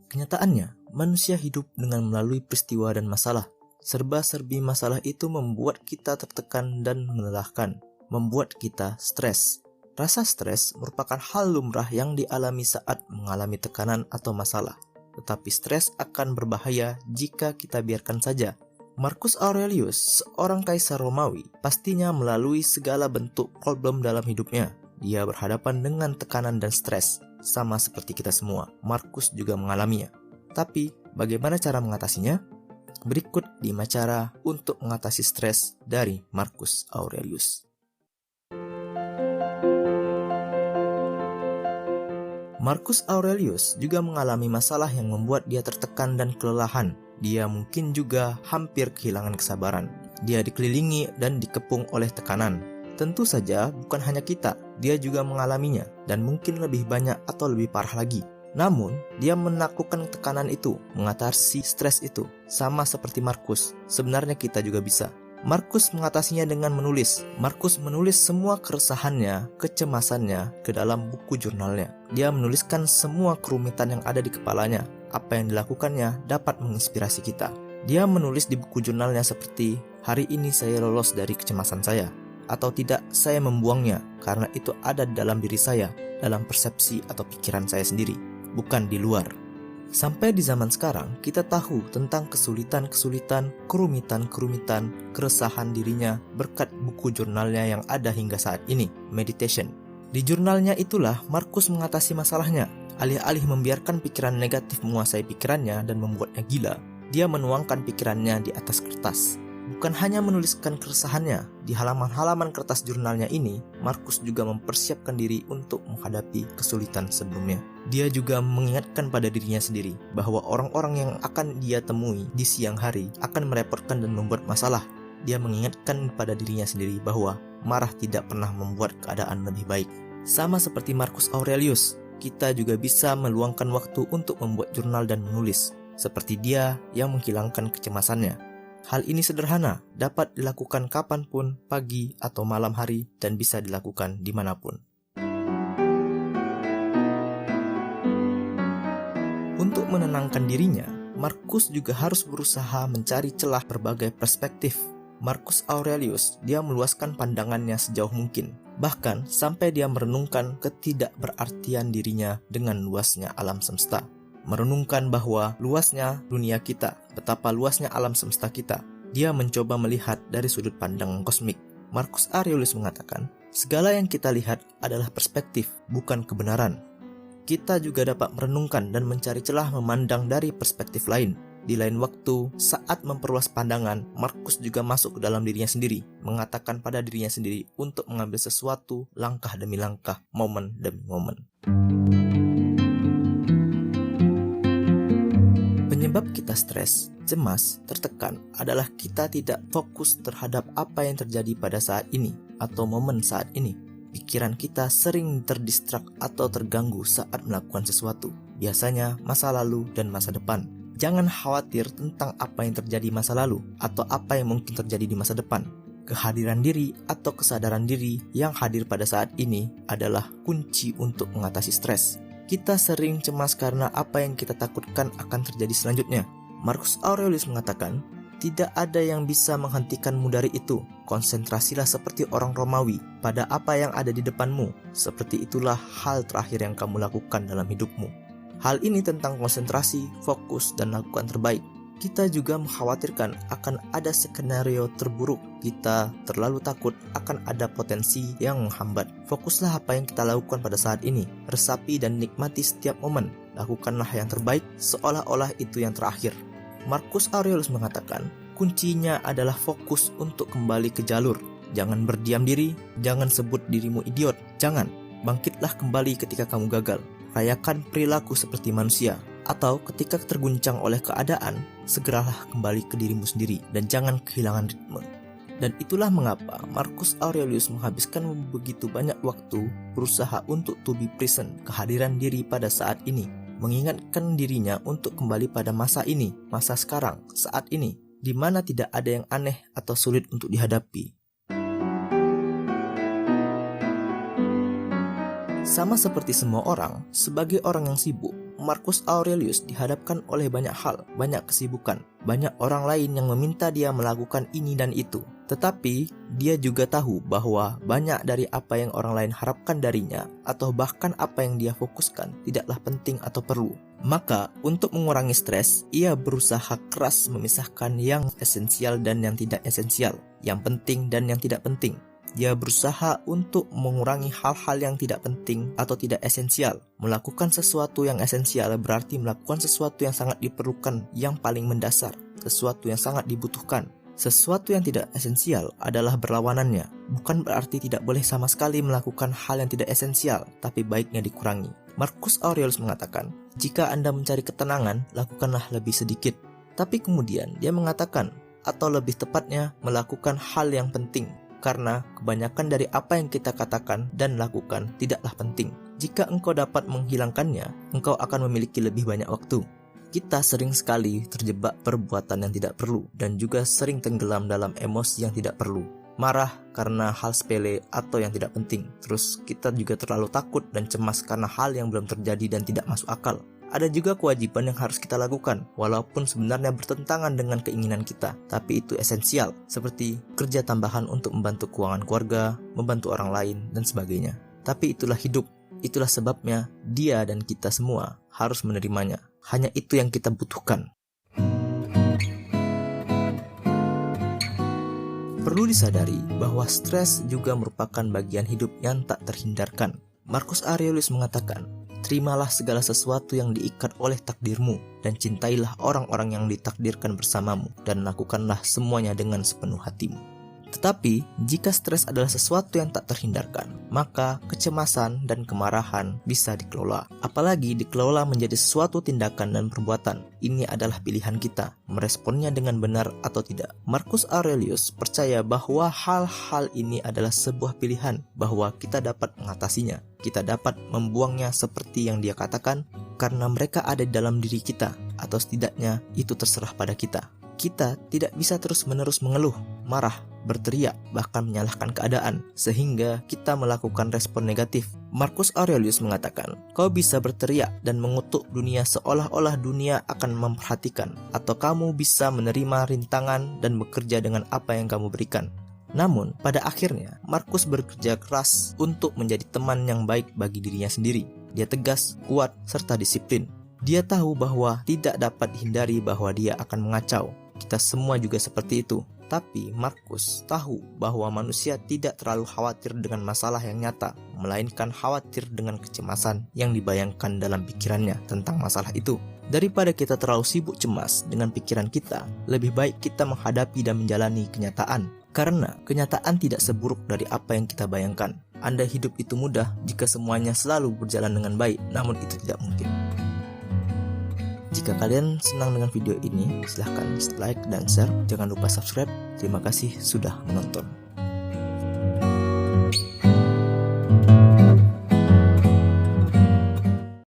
Kenyataannya, manusia hidup dengan melalui peristiwa dan masalah. Serba-serbi masalah itu membuat kita tertekan dan melelahkan, membuat kita stres. Rasa stres merupakan hal lumrah yang dialami saat mengalami tekanan atau masalah. Tetapi stres akan berbahaya jika kita biarkan saja. Marcus Aurelius, seorang kaisar Romawi, pastinya melalui segala bentuk problem dalam hidupnya. Dia berhadapan dengan tekanan dan stres, sama seperti kita semua. Marcus juga mengalaminya. Tapi, bagaimana cara mengatasinya? Berikut 5 cara untuk mengatasi stres dari Marcus Aurelius. Marcus Aurelius juga mengalami masalah yang membuat dia tertekan dan kelelahan. Dia mungkin juga hampir kehilangan kesabaran. Dia dikelilingi dan dikepung oleh tekanan. Tentu saja bukan hanya kita, dia juga mengalaminya dan mungkin lebih banyak atau lebih parah lagi. Namun, dia menaklukkan tekanan itu, mengatasi stres itu. Sama seperti Marcus, sebenarnya kita juga bisa. Marcus mengatasinya dengan menulis. Marcus menulis semua keresahannya, kecemasannya ke dalam buku jurnalnya. Dia menuliskan semua kerumitan yang ada di kepalanya. Apa yang dilakukannya dapat menginspirasi kita. Dia menulis di buku jurnalnya seperti, hari ini saya lolos dari kecemasan saya. Atau tidak, saya membuangnya karena itu ada dalam diri saya, dalam persepsi atau pikiran saya sendiri, bukan di luar. Sampai di zaman sekarang, kita tahu tentang kesulitan-kesulitan, kerumitan-kerumitan, keresahan dirinya berkat buku jurnalnya yang ada hingga saat ini, Meditation. Di jurnalnya itulah Marcus mengatasi masalahnya. Alih-alih membiarkan pikiran negatif menguasai pikirannya dan membuatnya gila, dia menuangkan pikirannya di atas kertas. Bukan hanya menuliskan keresahannya, di halaman-halaman kertas jurnalnya ini, Marcus juga mempersiapkan diri untuk menghadapi kesulitan sebelumnya. Dia juga mengingatkan pada dirinya sendiri bahwa orang-orang yang akan dia temui di siang hari akan merepotkan dan membuat masalah. Dia mengingatkan pada dirinya sendiri bahwa marah tidak pernah membuat keadaan lebih baik. Sama seperti Marcus Aurelius, kita juga bisa meluangkan waktu untuk membuat jurnal dan menulis, seperti dia yang menghilangkan kecemasannya. Hal ini sederhana, dapat dilakukan kapanpun, pagi atau malam hari, dan bisa dilakukan dimanapun. Untuk menenangkan dirinya, Marcus juga harus berusaha mencari celah berbagai perspektif. Marcus Aurelius, dia meluaskan pandangannya sejauh mungkin, bahkan sampai dia merenungkan ketidakberartian dirinya dengan luasnya alam semesta. Merenungkan bahwa luasnya dunia kita, betapa luasnya alam semesta kita. Dia mencoba melihat dari sudut pandang kosmik. Marcus Aurelius mengatakan, segala yang kita lihat adalah perspektif, bukan kebenaran. Kita juga dapat merenungkan dan mencari celah memandang dari perspektif lain. Di lain waktu, saat memperluas pandangan, Marcus juga masuk ke dalam dirinya sendiri, mengatakan pada dirinya sendiri untuk mengambil sesuatu langkah demi langkah, momen demi momen. Penyebab kita stres, cemas, tertekan adalah kita tidak fokus terhadap apa yang terjadi pada saat ini atau momen saat ini. Pikiran kita sering terdistrak atau terganggu saat melakukan sesuatu, biasanya masa lalu dan masa depan. Jangan khawatir tentang apa yang terjadi masa lalu atau apa yang mungkin terjadi di masa depan. Kehadiran diri atau kesadaran diri yang hadir pada saat ini adalah kunci untuk mengatasi stres. Kita sering cemas karena apa yang kita takutkan akan terjadi selanjutnya. Marcus Aurelius mengatakan, tidak ada yang bisa menghentikanmu dari itu. Konsentrasilah seperti orang Romawi pada apa yang ada di depanmu. Seperti itulah hal terakhir yang kamu lakukan dalam hidupmu. Hal ini tentang konsentrasi, fokus, dan lakukan terbaik. Kita juga mengkhawatirkan akan ada skenario terburuk. Kita terlalu takut akan ada potensi yang menghambat. Fokuslah apa yang kita lakukan pada saat ini. Resapi dan nikmati setiap momen. Lakukanlah yang terbaik seolah-olah itu yang terakhir. Marcus Aurelius mengatakan, kuncinya adalah fokus untuk kembali ke jalur. Jangan berdiam diri, jangan sebut dirimu idiot. Jangan, bangkitlah kembali ketika kamu gagal. Rayakan perilaku seperti manusia. Atau ketika terguncang oleh keadaan, segeralah kembali ke dirimu sendiri dan jangan kehilangan ritme. Dan itulah mengapa Marcus Aurelius menghabiskan begitu banyak waktu berusaha untuk to be present, kehadiran diri pada saat ini, mengingatkan dirinya untuk kembali pada masa ini, masa sekarang, saat ini, di mana tidak ada yang aneh atau sulit untuk dihadapi. Sama seperti semua orang, sebagai orang yang sibuk, Marcus Aurelius dihadapkan oleh banyak hal, banyak kesibukan, banyak orang lain yang meminta dia melakukan ini dan itu. Tetapi dia juga tahu bahwa banyak dari apa yang orang lain harapkan darinya atau bahkan apa yang dia fokuskan tidaklah penting atau perlu. Maka untuk mengurangi stres, ia berusaha keras memisahkan yang esensial dan yang tidak esensial, yang penting dan yang tidak penting. Dia berusaha untuk mengurangi hal-hal yang tidak penting atau tidak esensial. Melakukan sesuatu yang esensial berarti melakukan sesuatu yang sangat diperlukan, yang paling mendasar, sesuatu yang sangat dibutuhkan. Sesuatu yang tidak esensial adalah berlawanannya. Bukan berarti tidak boleh sama sekali melakukan hal yang tidak esensial, tapi baiknya dikurangi. Marcus Aurelius mengatakan, jika Anda mencari ketenangan, lakukanlah lebih sedikit. Tapi kemudian dia mengatakan, atau lebih tepatnya, melakukan hal yang penting. Karena kebanyakan dari apa yang kita katakan dan lakukan tidaklah penting. Jika engkau dapat menghilangkannya, engkau akan memiliki lebih banyak waktu. Kita sering sekali terjebak perbuatan yang tidak perlu dan juga sering tenggelam dalam emosi yang tidak perlu. Marah karena hal sepele atau yang tidak penting. Terus kita juga terlalu takut dan cemas karena hal yang belum terjadi dan tidak masuk akal. Ada juga kewajiban yang harus kita lakukan, walaupun sebenarnya bertentangan dengan keinginan kita, tapi itu esensial, seperti kerja tambahan untuk membantu keuangan keluarga, membantu orang lain, dan sebagainya. Tapi itulah hidup, itulah sebabnya dia dan kita semua harus menerimanya. Hanya itu yang kita butuhkan. Perlu disadari bahwa stres juga merupakan bagian hidup yang tak terhindarkan. Marcus Aurelius mengatakan, terimalah segala sesuatu yang diikat oleh takdirmu, dan cintailah orang-orang yang ditakdirkan bersamamu, dan lakukanlah semuanya dengan sepenuh hatimu. Tetapi, jika stres adalah sesuatu yang tak terhindarkan, maka kecemasan dan kemarahan bisa dikelola. Apalagi dikelola menjadi sesuatu tindakan dan perbuatan. Ini adalah pilihan kita, meresponnya dengan benar atau tidak. Marcus Aurelius percaya bahwa hal-hal ini adalah sebuah pilihan, bahwa kita dapat mengatasinya. Kita dapat membuangnya seperti yang dia katakan, karena mereka ada di dalam diri kita, atau setidaknya itu terserah pada kita. Kita tidak bisa terus-menerus mengeluh, marah, berteriak, bahkan menyalahkan keadaan, sehingga kita melakukan respon negatif. Marcus Aurelius mengatakan, kau bisa berteriak dan mengutuk dunia seolah-olah dunia akan memperhatikan, atau kamu bisa menerima rintangan dan bekerja dengan apa yang kamu berikan. Namun, pada akhirnya, Marcus bekerja keras untuk menjadi teman yang baik bagi dirinya sendiri. Dia tegas, kuat, serta disiplin. Dia tahu bahwa tidak dapat dihindari bahwa dia akan mengacau. Kita semua juga seperti itu. Tapi Marcus tahu bahwa manusia tidak terlalu khawatir dengan masalah yang nyata, melainkan khawatir dengan kecemasan yang dibayangkan dalam pikirannya tentang masalah itu. Daripada kita terlalu sibuk cemas dengan pikiran kita, lebih baik kita menghadapi dan menjalani kenyataan. Karena kenyataan tidak seburuk dari apa yang kita bayangkan. Andai hidup itu mudah jika semuanya selalu berjalan dengan baik, namun itu tidak mungkin. Jika kalian senang dengan video ini, silahkan like dan share. Jangan lupa subscribe. Terima kasih sudah menonton.